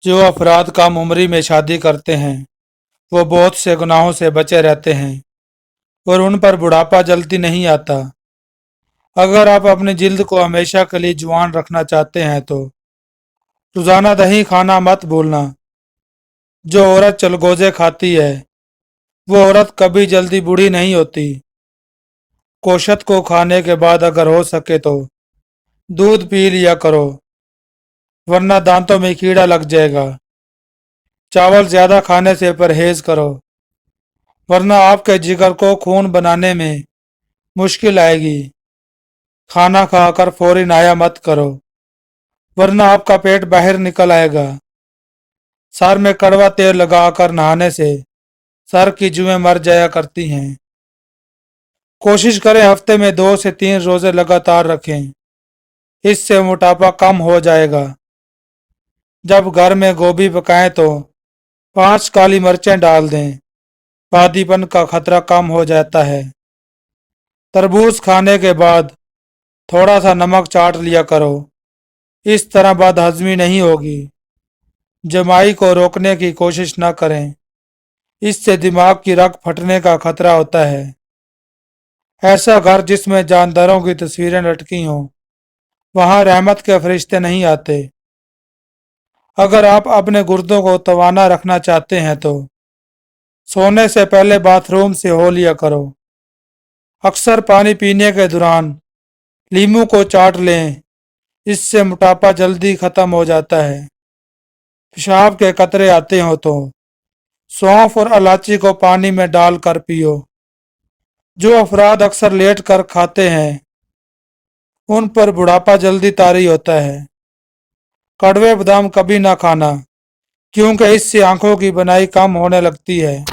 जो अफराद कम उम्री में शादी करते हैं वो बहुत से गुनाहों से बचे रहते हैं और उन पर बुढ़ापा जल्दी नहीं आता। अगर आप अपनी जिल्द को हमेशा के लिए जवान रखना चाहते हैं तो रोजाना दही खाना मत भूलना। जो औरत चलगोजे खाती है वो औरत कभी जल्दी बूढ़ी नहीं होती। कोशत को खाने के बाद अगर हो सके तो दूध पी लिया करो, वरना दांतों में कीड़ा लग जाएगा। चावल ज्यादा खाने से परहेज करो, वरना आपके जिगर को खून बनाने में मुश्किल आएगी। खाना खाकर फौरी नहाया मत करो, वरना आपका पेट बाहर निकल आएगा। सर में कड़वा तेल लगाकर नहाने से सर की जुएं मर जाया करती हैं। कोशिश करें हफ्ते में 2 से 3 रोजे लगातार रखें, इससे मोटापा कम हो जाएगा। जब घर में गोभी पकाएं तो 5 काली मिर्चें डाल दें, पादीपन का खतरा कम हो जाता है। तरबूज खाने के बाद थोड़ा सा नमक चाट लिया करो, इस तरह बदहजमी नहीं होगी। जमाई को रोकने की कोशिश न करें, इससे दिमाग की रग फटने का खतरा होता है। ऐसा घर जिसमें जानदारों की तस्वीरें लटकी हों, वहां रहमत के फरिश्ते नहीं आते। अगर आप अपने गुर्दों को तवाना रखना चाहते हैं तो सोने से पहले बाथरूम से हो लिया करो। अक्सर पानी पीने के दौरान लीमू को चाट लें, इससे मोटापा जल्दी खत्म हो जाता है। पेशाब के कतरे आते हो तो सौंफ और इलायची को पानी में डालकर पियो। जो अफराद अक्सर लेट कर खाते हैं उन पर बुढ़ापा जल्दी तारी होता है। कड़वे बादाम कभी ना खाना, क्योंकि इससे आंखों की बनाई कम होने लगती है।